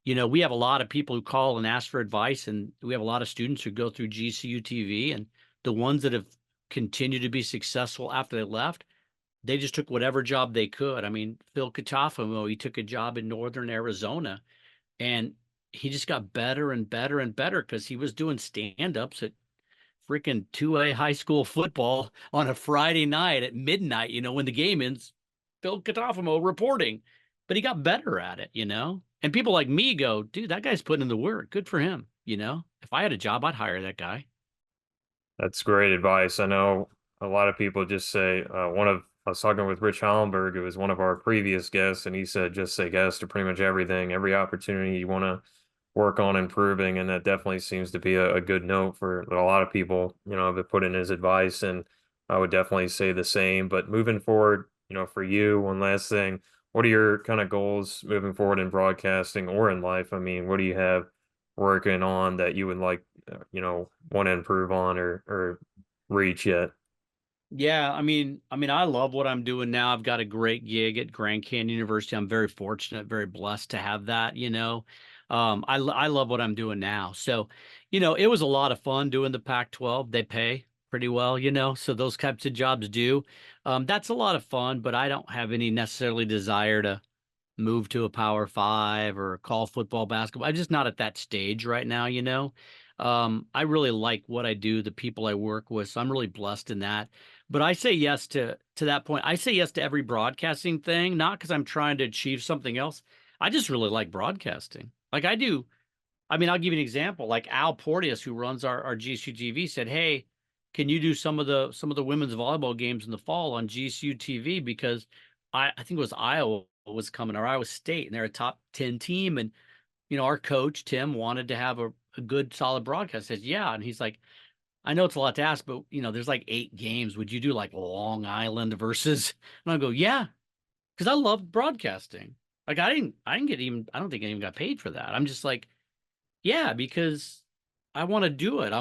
we have a lot of people who call and ask for advice, and we have a lot of students who go through GCU TV, and the ones that have continued to be successful after they left, they just took whatever job they could. I mean, Phil Catafamo, he took a job in Northern Arizona, and he just got better and better and better because he was doing stand-ups at freaking 2A high school football on a Friday night at midnight, when the game ends, Phil Catafamo reporting. But he got better at it. And people like me go, dude, that guy's putting in the work. Good for him. If I had a job, I'd hire that guy. That's great advice. I know a lot of people just say, I was talking with Rich Hollenberg, who was one of our previous guests, and he said, just say yes to pretty much everything, every opportunity you want to work on improving. And that definitely seems to be a good note for a lot of people, have put in his advice. And I would definitely say the same. But moving forward, for you, one last thing, what are your kind of goals moving forward in broadcasting or in life? I mean, what do you have working on that you would like, want to improve on or reach yet? Yeah, I mean, I love what I'm doing now. I've got a great gig at Grand Canyon University. I'm very fortunate, very blessed to have that. I love what I'm doing now. So, it was a lot of fun doing the Pac-12. They pay pretty well. So those types of jobs do. That's a lot of fun, but I don't have any necessarily desire to move to a Power Five or call football, basketball. I'm just not at that stage right now. I really like what I do, the people I work with, so I'm really blessed in that. But I say yes to that point. I say yes to every broadcasting thing, not because I'm trying to achieve something else. I just really like broadcasting. Like I do. I mean, I'll give you an example. Like Al Porteous, who runs our GCU TV, said, "Hey, can you do some of the women's volleyball games in the fall on GCU TV? Because I think it was Iowa was coming or Iowa State, and they're a top 10 team, and our coach Tim wanted to have a good solid broadcast." I said, "Yeah," and he's like, "I know it's a lot to ask, but there's like 8 games. Would you do like Long Island versus?" And I go, "Yeah," because I love broadcasting. Like I didn't get even. I don't think I even got paid for that. I'm just like, yeah, because I want to do it.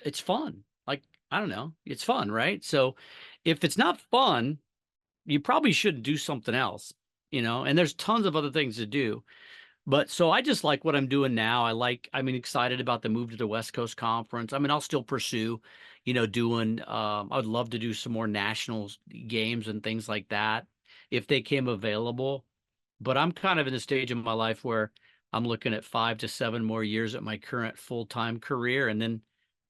It's fun. Like, I don't know, it's fun, right? So if it's not fun, you probably should do something else, and there's tons of other things to do. But so I just like what I'm doing now. I mean, excited about the move to the West Coast Conference. I mean, I'll still pursue, doing, I would love to do some more national games and things like that if they came available. But I'm kind of in the stage of my life where I'm looking at 5 to 7 more years at my current full-time career. And then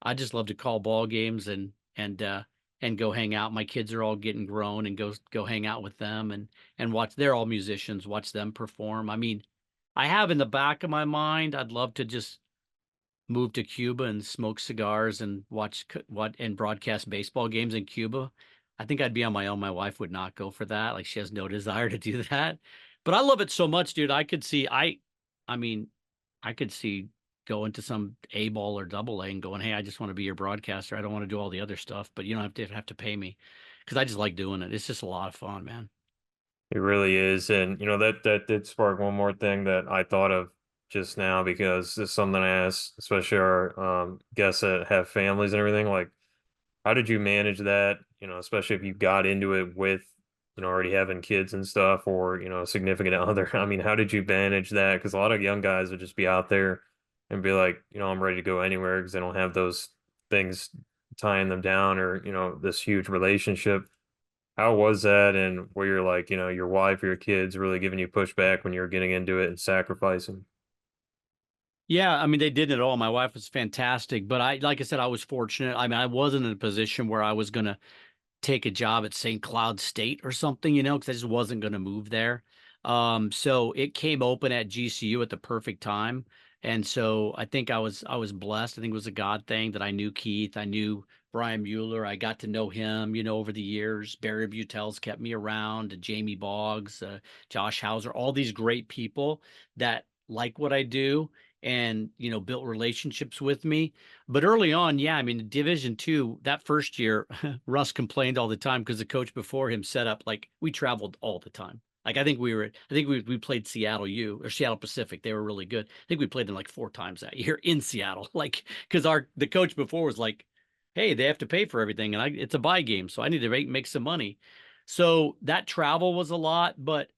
I just love to call ball games and go hang out. My kids are all getting grown and go hang out with them and watch. They're all musicians, watch them perform. I mean, I have in the back of my mind, I'd love to just move to Cuba and smoke cigars and watch what and broadcast baseball games in Cuba. I think I'd be on my own. My wife would not go for that. Like she has no desire to do that. But I love it so much, dude. I mean, I could see going to some A ball or double A and going, "Hey, I just want to be your broadcaster. I don't want to do all the other stuff, but you don't have to pay me." Because I just like doing it. It's just a lot of fun, man. It really is. And that did spark one more thing that I thought of just now, because it's something I asked, especially our guests that have families and everything. Like, how did you manage that? Especially if you got into it with, already having kids and stuff, or, a significant other. I mean, how did you manage that? Because a lot of young guys would just be out there and be like, I'm ready to go anywhere because they don't have those things tying them down, or, this huge relationship. How was that? And where you're like, your wife or your kids really giving you pushback when you're getting into it and sacrificing? Yeah, I mean, they did it all. My wife was fantastic, but like I said, I was fortunate. I mean, I wasn't in a position where I was gonna take a job at St. Cloud State or something, because I just wasn't going to move there. So it came open at GCU at the perfect time. And so I think I was blessed. I think it was a God thing that I knew Keith. I knew Brian Mueller. I got to know him, over the years. Barry Butel's kept me around, Jamie Boggs, Josh Hauser, all these great people that like what I do and, built relationships with me. But early on, yeah, I mean, Division II, that first year, Russ complained all the time because the coach before him set up like we traveled all the time. Like I think we played Seattle U or Seattle Pacific. They were really good. I think we played them like 4 times that year in Seattle. Like because the coach before was like, "Hey, they have to pay for everything, and it's a buy game, so I need to make some money." So that travel was a lot, but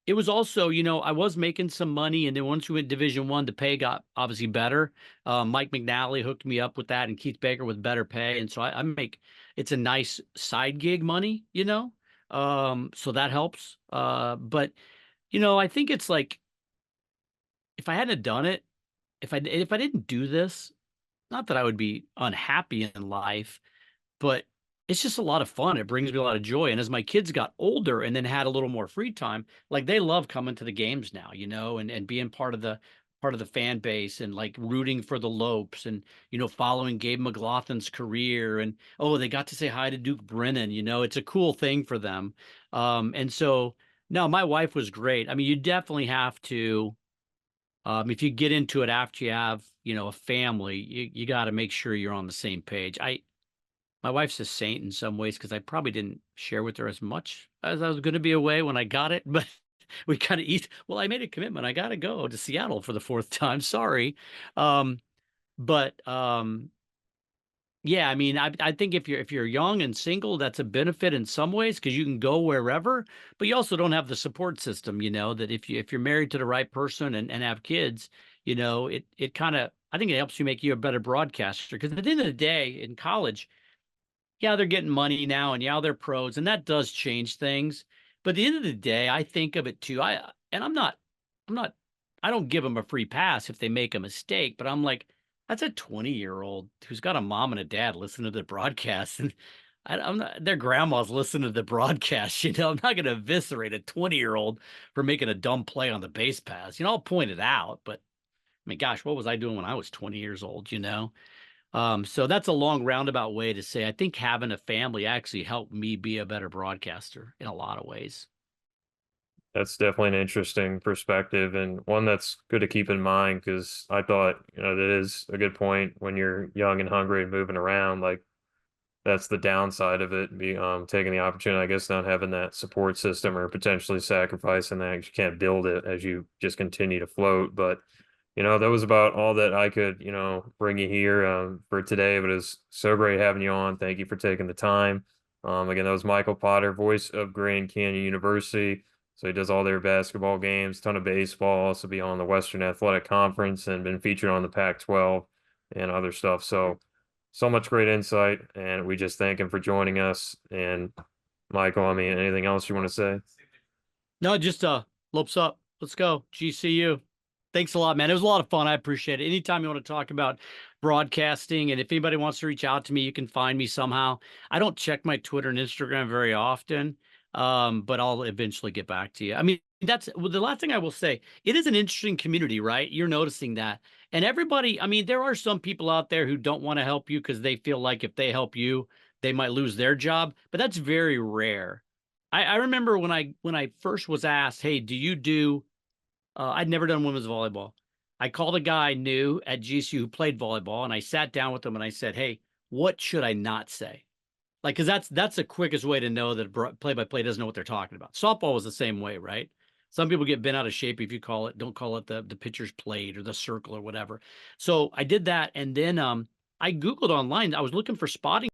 it was also, I was making some money, and then once we went Division I, the pay got obviously better. Mike McNally hooked me up with that, and Keith Baker with better pay, and so I make it's a nice side gig money, so that helps. But I think it's like if I hadn't done it, if I didn't do this, not that I would be unhappy in life, but it's just a lot of fun. It brings me a lot of joy. And as my kids got older and then had a little more free time, like they love coming to the games now, and being part of the fan base and like rooting for the Lopes and following Gabe McLaughlin's career and they got to say hi to Duke Brennan. It's a cool thing for them. And so no, my wife was great. I mean, you definitely have to if you get into it after you have a family, you got to make sure you're on the same page. My wife's a saint in some ways because I probably didn't share with her as much as I was going to be away when I got it. But we kind of eat. Well, I made a commitment. I got to go to Seattle for the fourth time. Sorry. Um, but yeah, I mean, I think if you're young and single, that's a benefit in some ways because you can go wherever, but you also don't have the support system, that if you're married to the right person and have kids, it kind of I think it helps you make you a better broadcaster because at the end of the day in college yeah, they're getting money now and yeah, they're pros and that does change things. But at the end of the day, I think of it too. I'm not, I don't give them a free pass if they make a mistake, but I'm like, That's a 20-year-old who's got a mom and a dad listening to the broadcast, and I'm not their grandma's listening to the broadcast, I'm not gonna eviscerate a 20-year-old for making a dumb play on the base pass. I'll point it out, but, I mean, gosh, what was I doing when I was 20 years old, you know? So that's a long roundabout way to say I think having a family actually helped me be a better broadcaster in a lot of ways. That's definitely an interesting perspective and one that's good to keep in mind because I thought, that is a good point when you're young and hungry and moving around. Like that's the downside of it, be taking the opportunity, I guess, not having that support system or potentially sacrificing that 'cause you can't build it as you just continue to float. But that was about all that I could, bring you here for today. But it was so great having you on. Thank you for taking the time. Again, that was Michael Potter, voice of Grand Canyon University. So he does all their basketball games, ton of baseball, also be on the Western Athletic Conference and been featured on the Pac-12 and other stuff. So much great insight, and we just thank him for joining us. And Michael, I mean, anything else you want to say? No, just Lopes up. Let's go. GCU. Thanks a lot, man. It was a lot of fun. I appreciate it. Anytime you want to talk about broadcasting, and if anybody wants to reach out to me, you can find me somehow. I don't check my Twitter and Instagram very often, but I'll eventually get back to you. I mean, that's well, the last thing I will say. It is an interesting community, right? You're noticing that. And everybody, I mean, there are some people out there who don't want to help you because they feel like if they help you, they might lose their job, but that's very rare. I remember when I first was asked, "Hey, do you do?" I'd never done women's volleyball. I called a guy I knew at GCU who played volleyball, and I sat down with him and I said, "Hey, what should I not say?" Like, because that's the quickest way to know that play-by-play doesn't know what they're talking about. Softball was the same way, right? Some people get bent out of shape if you don't call it the pitcher's plate or the circle or whatever. So I did that, and then I Googled online. I was looking for spotting